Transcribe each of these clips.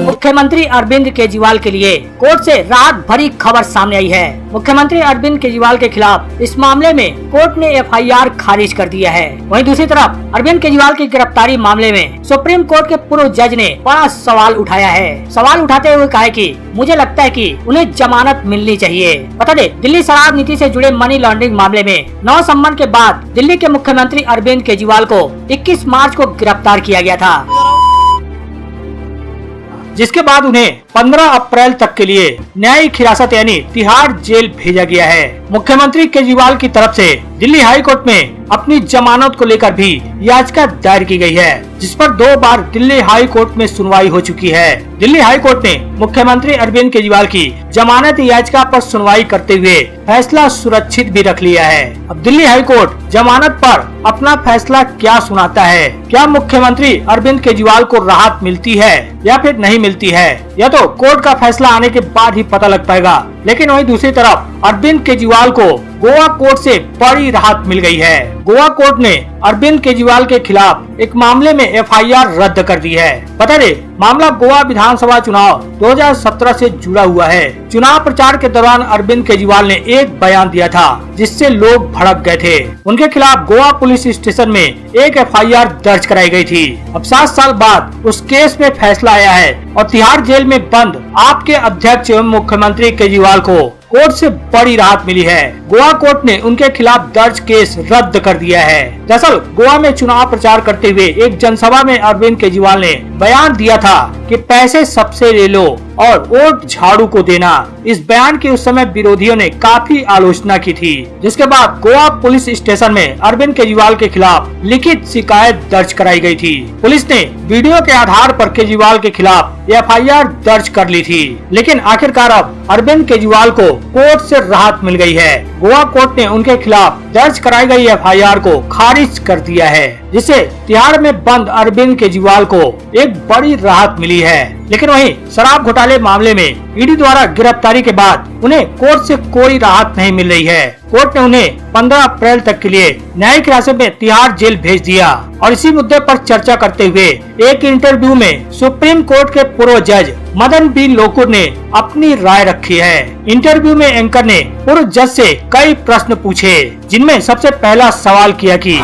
मुख्यमंत्री अरविंद केजरीवाल के लिए कोर्ट से राहत भरी खबर सामने आई है। मुख्यमंत्री अरविंद केजरीवाल के खिलाफ इस मामले में कोर्ट ने एफआईआर खारिज कर दिया है। वहीं दूसरी तरफ अरविंद केजरीवाल की गिरफ्तारी मामले में सुप्रीम कोर्ट के पूर्व जज ने बड़ा सवाल उठाया है। सवाल उठाते हुए कहा कि मुझे लगता है कि उन्हें जमानत मिलनी चाहिए। बता दें, दिल्ली शराब नीति से जुड़े मनी लॉन्ड्रिंग मामले में 9 संबंध के बाद दिल्ली के मुख्यमंत्री अरविंद केजरीवाल को 21 मार्च को गिरफ्तार किया गया था, जिसके बाद उन्हें 15 अप्रैल तक के लिए न्यायिक हिरासत यानी तिहाड़ जेल भेजा गया है। मुख्यमंत्री केजरीवाल की तरफ से दिल्ली हाई कोर्ट में अपनी जमानत को लेकर भी याचिका दायर की गई है, जिस पर 2 बार दिल्ली हाई कोर्ट में सुनवाई हो चुकी है। दिल्ली हाई कोर्ट ने मुख्यमंत्री अरविंद केजरीवाल की जमानत याचिका पर सुनवाई करते हुए फैसला सुरक्षित भी रख लिया है। अब दिल्ली हाई कोर्ट जमानत पर अपना फैसला क्या सुनाता है? क्या मुख्यमंत्री अरविंद केजरीवाल को राहत मिलती है या फिर नहीं मिलती है, यह तो कोर्ट का फैसला आने के बाद ही पता लग पाएगा। लेकिन वहीं दूसरी तरफ अरविंद केजरीवाल को गोवा कोर्ट से बड़ी राहत मिल गई है। गोवा कोर्ट ने अरविंद केजरीवाल के खिलाफ एक मामले में एफआईआर रद्द कर दी है। बता दें, मामला गोवा विधानसभा चुनाव 2017 से जुड़ा हुआ है। चुनाव प्रचार के दौरान अरविंद केजरीवाल ने एक बयान दिया था, जिससे लोग भड़क गए थे। उनके खिलाफ गोवा पुलिस स्टेशन में एक एफआईआर दर्ज कराई गई थी। अब 7 साल बाद उस केस में फैसला आया है और तिहाड़ जेल में बंद आपके अध्यक्ष एवं मुख्यमंत्री केजरीवाल को कोर्ट से बड़ी राहत मिली है। गोवा कोर्ट ने उनके खिलाफ दर्ज केस रद्द कर दिया है। दरअसल गोवा में चुनाव प्रचार करते हुए एक जनसभा में अरविंद केजरीवाल ने बयान दिया था कि पैसे सबसे ले लो और वोट झाड़ू को देना। इस बयान की उस समय विरोधियों ने काफी आलोचना की थी, जिसके बाद गोवा पुलिस स्टेशन में अरविंद केजरीवाल के खिलाफ लिखित शिकायत दर्ज कराई गई थी। पुलिस ने वीडियो के आधार पर केजरीवाल के खिलाफ एफआईआर दर्ज कर ली थी, लेकिन आखिरकार अब अरविंद केजरीवाल को कोर्ट से राहत मिल गई है। गोवा कोर्ट ने उनके खिलाफ दर्ज कराई गई एफआईआर को खारिज कर दिया है, जिससे तिहाड़ में बंद अरविंद केजरीवाल को एक बड़ी राहत मिली है। लेकिन वहीं शराब घोटाले मामले में ईडी द्वारा गिरफ्तारी के बाद उन्हें कोर्ट से कोई राहत नहीं मिल रही है। कोर्ट ने उन्हें 15 अप्रैल तक के लिए न्यायिक हिरासत में तिहाड़ जेल भेज दिया। और इसी मुद्दे पर चर्चा करते हुए एक इंटरव्यू में सुप्रीम कोर्ट के पूर्व जज मदन बी लोकुर ने अपनी राय रखी है। इंटरव्यू में एंकर ने पूर्व जज से कई प्रश्न पूछे, जिनमें सबसे पहला सवाल किया कि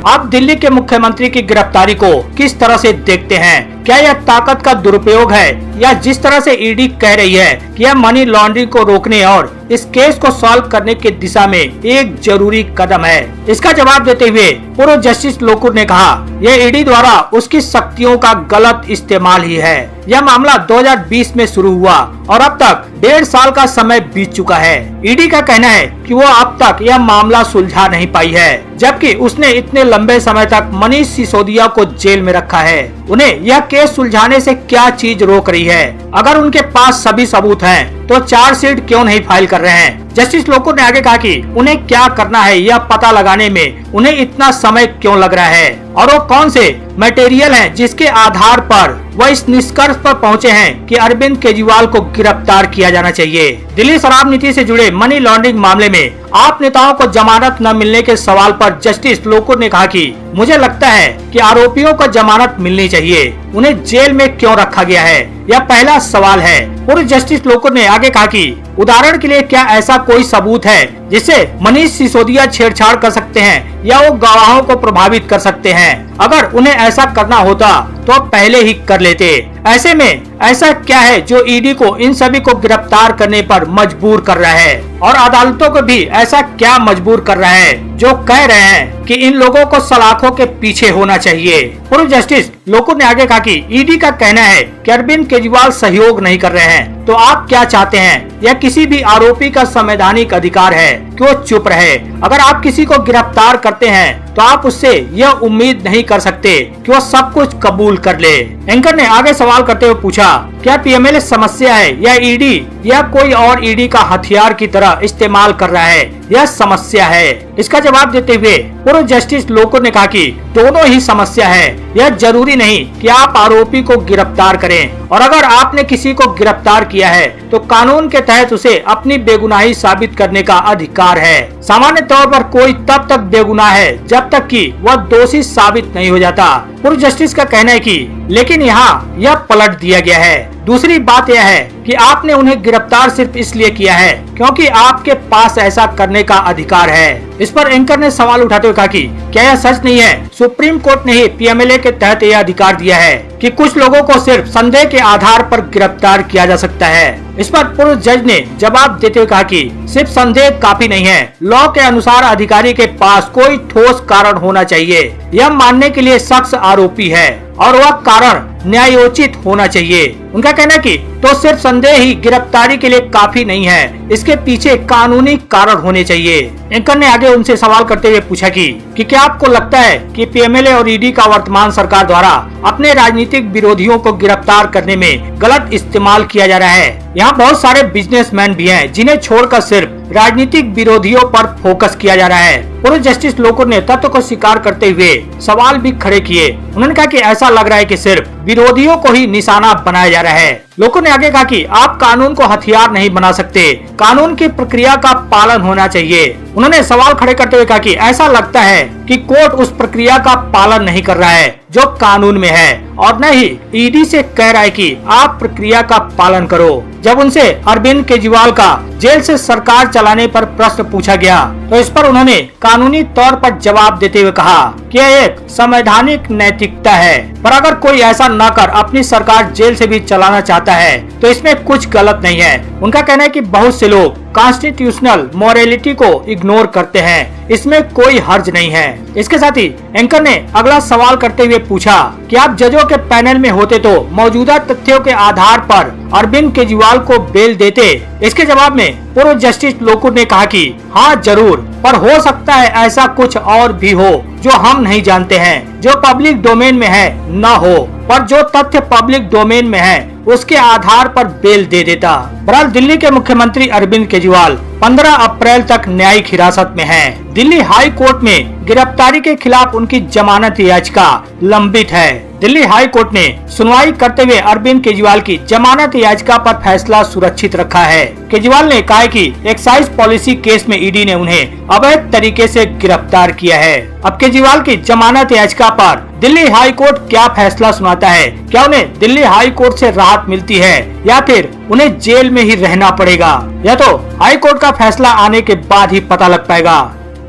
आप दिल्ली के मुख्यमंत्री की गिरफ्तारी को किस तरह से देखते हैं? क्या यह ताकत का दुरुपयोग है या जिस तरह से ईडी कह रही है कि यह मनी लॉन्ड्रिंग को रोकने और इस केस को सॉल्व करने की दिशा में एक जरूरी कदम है? इसका जवाब देते हुए पूर्व जस्टिस लोकुर ने कहा, यह ईडी द्वारा उसकी शक्तियों का गलत इस्तेमाल ही है। यह मामला 2020 में शुरू हुआ और अब तक 1.5 साल का समय बीत चुका है। ईडी का कहना है कि वो अब तक यह मामला सुलझा नहीं पाई है, जबकि उसने इतने लंबे समय तक मनीष सिसोदिया को जेल में रखा है। उन्हें यह केस सुलझाने से क्या चीज रोक रही है? अगर उनके पास सभी सबूत हैं, तो चार्जशीट क्यों नहीं फाइल कर रहे हैं? जस्टिस लोकुर ने आगे कहा कि उन्हें क्या करना है यह पता लगाने में उन्हें इतना समय क्यों लग रहा है और वो कौन से मटेरियल हैं जिसके आधार पर वह इस निष्कर्ष पर पहुंचे हैं कि अरविंद केजरीवाल को गिरफ्तार किया जाना चाहिए। दिल्ली शराब नीति से जुड़े मनी लॉन्ड्रिंग मामले में आप नेताओं को जमानत न मिलने के सवाल पर जस्टिस लोकुर ने कहा कि मुझे लगता है कि आरोपियों को जमानत मिलनी चाहिए, उन्हें जेल में क्यों रखा गया है, यह पहला सवाल है। पूर्व जस्टिस लोकुर ने आगे कहा कि उदाहरण के लिए क्या ऐसा कोई सबूत है जिससे मनीष सिसोदिया छेड़छाड़ कर सकते हैं या वो गवाहों को प्रभावित कर सकते हैं? अगर उन्हें ऐसा करना होता तो पहले ही कर लेते। ऐसे में ऐसा क्या है जो ईडी को इन सभी को गिरफ्तार करने पर मजबूर कर रहा है और अदालतों को भी ऐसा क्या मजबूर कर रहा है जो कह रहे हैं कि इन लोगों को सलाखों के पीछे होना चाहिए? पूर्व जस्टिस लोकुर ने आगे कहा कि ईडी का कहना है कि अरविंद केजरीवाल सहयोग नहीं कर रहे हैं, तो आप क्या चाहते हैं? यह किसी भी आरोपी का संवैधानिक अधिकार है कि वो चुप रहे। अगर आप किसी को गिरफ्तार करते हैं तो आप उससे यह उम्मीद नहीं कर सकते कि वो सब कुछ कबूल कर ले। एंकर ने आगे सवाल करते हुए पूछा, क्या पीएमएलए समस्या है या ईडी या कोई और ईडी का हथियार की तरह इस्तेमाल कर रहा है? यह समस्या है। इसका जवाब देते हुए पूर्व जस्टिस लोकुर ने कहा कि दोनों ही समस्या है। यह जरूरी नहीं कि आप आरोपी को गिरफ्तार करें और अगर आपने किसी को गिरफ्तार किया है तो कानून के तहत उसे अपनी बेगुनाही साबित करने का अधिकार है। सामान्य तौर पर कोई तब तक बेगुनाह है जब तक कि वह दोषी साबित नहीं हो जाता। पूर्व जस्टिस का कहना है कि लेकिन यहाँ यह पलट दिया गया है। दूसरी बात यह है कि आपने उन्हें गिरफ्तार सिर्फ इसलिए किया है क्योंकि आपके पास ऐसा करने का अधिकार है। इस पर एंकर ने सवाल उठाते हुए कहा कि क्या यह सच नहीं है? सुप्रीम कोर्ट ने ही पीएमएलए के तहत यह अधिकार दिया है कि कुछ लोगों को सिर्फ संदेह के आधार पर गिरफ्तार किया जा सकता है। इस पर पूर्व जज ने जवाब देते हुए कहा कि सिर्फ संदेह काफी नहीं है, लॉ के अनुसार अधिकारी के पास कोई ठोस कारण होना चाहिए, यह मानने के लिए शख्स आरोपी है और वह कारण न्यायोचित होना चाहिए। उनका कहना है कि तो सिर्फ संदेह ही गिरफ्तारी के लिए काफी नहीं है, इसके पीछे कानूनी कारण होने चाहिए। एंकर ने आगे उनसे सवाल करते हुए पूछा कि क्या आपको लगता है कि पीएमएलए और ईडी का वर्तमान सरकार द्वारा अपने राजनीतिक विरोधियों को गिरफ्तार करने में गलत इस्तेमाल किया जा रहा है? यहाँ बहुत सारे बिजनेसमैन भी हैं जिन्हें छोड़कर सिर्फ राजनीतिक विरोधियों पर फोकस किया जा रहा है। पूर्व जस्टिस लोकुर ने तथ्य को स्वीकार करते हुए सवाल भी खड़े किए। उन्होंने कहा कि ऐसा लग रहा है कि सिर्फ विरोधियों को ही निशाना बनाया जा रहा है। लोकुर ने आगे कहा कि आप कानून को हथियार नहीं बना सकते, कानून की प्रक्रिया का पालन होना चाहिए। उन्होंने सवाल खड़े करते हुए कहा कि ऐसा लगता है कि कोर्ट उस प्रक्रिया का पालन नहीं कर रहा है जो कानून में है और न ही ईडी से कह रहा है कि आप प्रक्रिया का पालन करो। जब उनसे अरविंद केजरीवाल का जेल से सरकार चलाने पर प्रश्न पूछा गया तो इस पर उन्होंने कानूनी तौर पर जवाब देते हुए कहा कि यह एक संवैधानिक नैतिकता है, पर अगर कोई ऐसा न कर अपनी सरकार जेल से भी चलाना चाहता है तो इसमें कुछ गलत नहीं है। उनका कहना है कि बहुत से लोग कॉन्स्टिट्यूशनल मोरालिटी को इग्नोर करते हैं, इसमें कोई हर्ज नहीं है। इसके साथ ही एंकर ने अगला सवाल करते हुए पूछा कि आप जजों के पैनल में होते तो मौजूदा तथ्यों के आधार पर अरविंद केजरीवाल को बेल देते? इसके जवाब में पूर्व जस्टिस लोकुर ने कहा कि हाँ जरूर, पर हो सकता है ऐसा कुछ और भी हो जो हम नहीं जानते हैं, जो पब्लिक डोमेन में है न हो, पर जो तथ्य पब्लिक डोमेन में है उसके आधार पर बेल दे देता। बहरहाल दिल्ली के मुख्यमंत्री अरविंद केजरीवाल 15 अप्रैल तक न्यायिक हिरासत में हैं। दिल्ली हाई कोर्ट में गिरफ्तारी के खिलाफ उनकी जमानत याचिका लंबित है। दिल्ली हाई कोर्ट ने सुनवाई करते हुए अरविंद केजरीवाल की जमानत याचिका पर फैसला सुरक्षित रखा है। केजरीवाल ने कहा कि एक्साइज पॉलिसी केस में ईडी ने उन्हें अवैध तरीके से गिरफ्तार किया है। अब केजरीवाल की जमानत याचिका पर दिल्ली हाई कोर्ट क्या फैसला सुनाता है? क्या उन्हें दिल्ली हाई कोर्ट से राहत मिलती है या फिर उन्हें जेल में ही रहना पड़ेगा? यह तो हाई कोर्ट का फैसला आने के बाद ही पता लग पाएगा।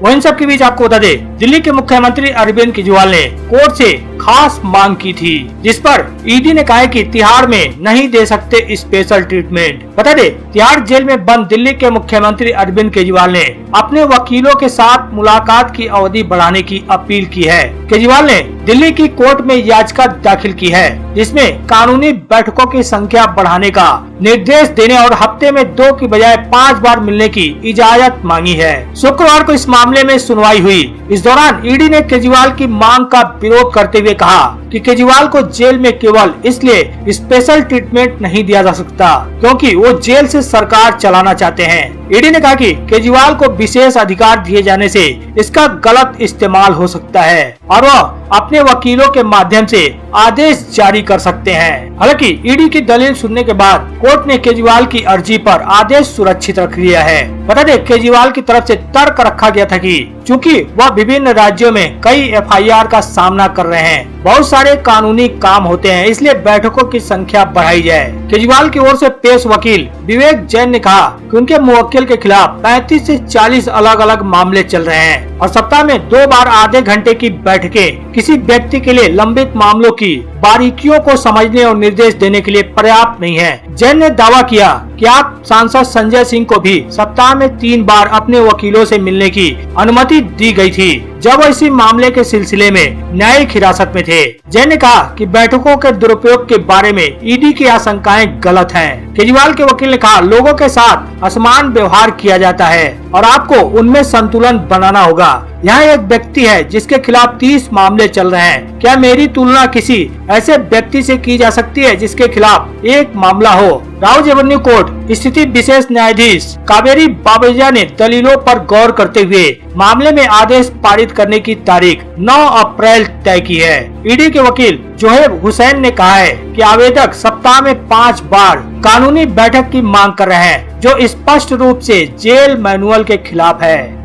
वहीं सब के बीच आपको बता दें, दिल्ली के मुख्यमंत्री अरविंद केजरीवाल ने कोर्ट से खास मांग की थी, जिस पर ईडी ने कहा है कि तिहाड़ में नहीं दे सकते स्पेशल ट्रीटमेंट। बता दें, तिहाड़ जेल में बंद दिल्ली के मुख्यमंत्री अरविंद केजरीवाल ने अपने वकीलों के साथ मुलाकात की अवधि बढ़ाने की अपील की है। केजरीवाल ने दिल्ली की कोर्ट में याचिका दाखिल की है, जिसमें कानूनी बैठकों की संख्या बढ़ाने का निर्देश देने और हफ्ते में 2 की बजाय 5 बार मिलने की इजाजत मांगी है। शुक्रवार को इस मामले में सुनवाई हुई। इस दौरान ईडी ने केजरीवाल की मांग का विरोध करते हुए कहा कि केजरीवाल को जेल में केवल इसलिए स्पेशल ट्रीटमेंट नहीं दिया जा सकता क्योंकि वो जेल से सरकार चलाना चाहते हैं। ईडी ने कहा कि केजरीवाल को विशेष अधिकार दिए जाने से इसका गलत इस्तेमाल हो सकता है और वह अपने वकीलों के माध्यम से आदेश जारी कर सकते हैं। हालांकि ईडी की दलील सुनने के बाद कोर्ट ने केजरीवाल की अर्जी पर आदेश सुरक्षित रख लिया है। बता दें, केजरीवाल की तरफ से तर्क रखा गया था कि चूंकि वह विभिन्न राज्यों में कई एफआईआर का सामना कर रहे हैं, बहुत सारे कानूनी काम होते हैं, इसलिए बैठकों की संख्या बढ़ाई जाए। केजरीवाल की ओर से पेश वकील विवेक जैन ने कहा कि उनके मुवक्किल के खिलाफ 35 से 40 अलग अलग मामले चल रहे हैं और सप्ताह में 2 बार आधे घंटे की बैठकें किसी व्यक्ति के लिए लंबित मामलों की बारीकियों को समझने और निर्देश देने के लिए पर्याप्त नहीं है। जैन ने दावा किया कि आप सांसद संजय सिंह को भी सप्ताह में 3 बार अपने वकीलों से मिलने की अनुमति दी गई थी जब वो इसी मामले के सिलसिले में न्यायिक हिरासत में थे। जैन ने कहा कि बैठकों के दुरुपयोग के बारे में ईडी की आशंकाएं गलत हैं। केजरीवाल के वकील ने कहा, लोगों के साथ असमान व्यवहार किया जाता है और आपको उनमें संतुलन बनाना होगा। यहाँ एक व्यक्ति है जिसके खिलाफ 30 मामले चल रहे हैं। क्या मेरी तुलना किसी ऐसे व्यक्ति से की जा सकती है जिसके खिलाफ 1 मामला हो? राउज एवेन्यू कोर्ट स्थिति विशेष न्यायाधीश कावेरी बाबैया ने दलीलों पर गौर करते हुए मामले में आदेश पारित करने की तारीख 9 अप्रैल तय की है। ईडी के वकील जोहेब हुसैन ने कहा है कि आवेदक सप्ताह में 5 बार कानूनी बैठक की मांग कर रहे हैं, जो स्पष्ट रूप से जेल मैनुअल के खिलाफ है।